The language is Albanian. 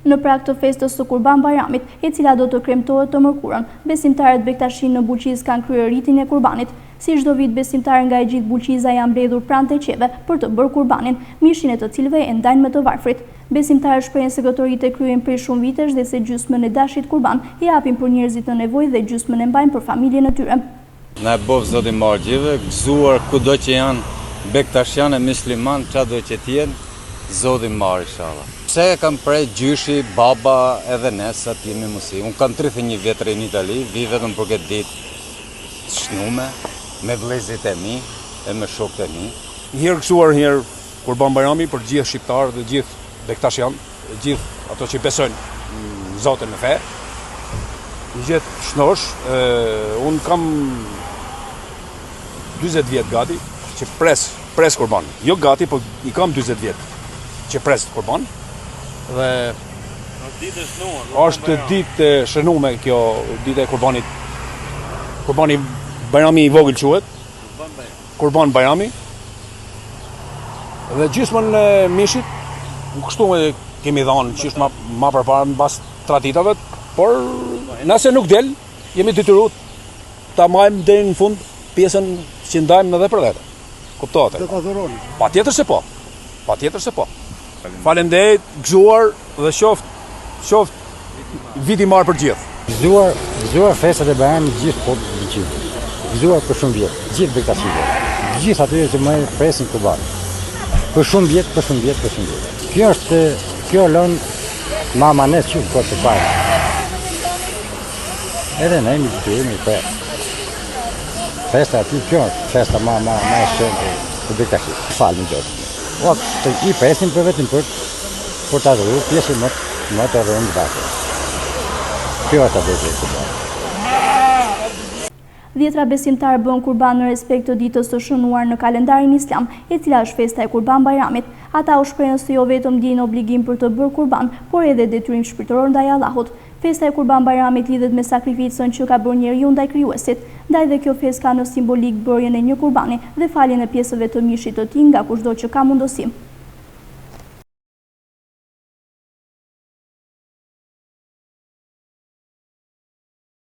Në prag të festës së Kurban Bayramit, e cila do të kremtohet të mërkurën, besimtarët Bektashin në Bulqiz kanë kryer ritin e kurbanit. Si çdo vit, besimtarë nga e gjithë Bulqiza janë mbledhur pranë teqeve për të bërë kurbanin, mishin e të cilëve e ndajnë me të varfrit. Besimtarët shprehin se këto rite kryhen prej shumë vitesh dhe se gjysmën e dashit kurban i japin për njerëzit në nevojë dhe gjysmën e mbajnë për familjen e tyre. Na e bof Zoti mbar gjithë, gëzuar kudo që janë Bektashian e musliman, çdo që të jenë, Zoti mbar inshallah. Se kam prej gjyshi, baba edhe ne sa jemi musliman. Unë kam 31 vjetre në Itali, vi vetëm për këtë ditë të shnume, me vëllezërit e mi e me shokët e mi. Herë gëzuar herë Kurban Bayrami për gjithë shqiptarët dhe gjithë Bektashian, gjithë ato që besojnë në Zotin e fe. Gjithë shnosh, unë kam 40 vjetë gati që pres kurban. Jo gati, po i kam 40 vjetë që pres kurban. Dhe është ditë e shënume kjo ditë e kurbanit. Kurbani Bayrami i vogël quhet. Kurban Bayrami. Dhe gjysmën e mishit, kështu e kemi dhënë qish ma përpara mbas traditave, por nëse nuk del, jemi detyruar ta marrim deri në fund pjesën që ndajmë edhe për vete. Kuptohet? Do ka dhuroni. Patjetër se po. Patjetër se po. Faleminderit, gëzuar dhe qoft viti i marë për gjithë. Gëzuar festat e Bayramit gjithë popullit. Gëzuar për shumë vjet, gjithë Bektashive. Gjithë aty që më presin kurban. Për shumë vjet. Kjo lën mamanet shumë kohë të parë. Edhe ne jemi të për festa aty, kjo është festa ma e shënë të Bektashive. Falë në gjithë. I presin për vetëm për të adhuru pjesën më të rëndë bashkë. Kjo është atë dhe të bërë. Dhjetra besimtarë bën kurban në respekt të ditës së shënuar në kalendarin islam, e cila është festa e Kurban Bayramit. Ata u shprehën se jo vetëm ndjejnë obligim për të bërë kurban, por edhe detyrim shpirtëror ndaj Allahut. Festa e Kurban Bayramit lidhet me sakrificën që ka bërë njeriu ndaj krijuesit. Ndaj dhe kjo festë ka në simbolik bërjen e një kurbani dhe faljen e pjesëve të mishit të tij nga kushdo që ka mundësi.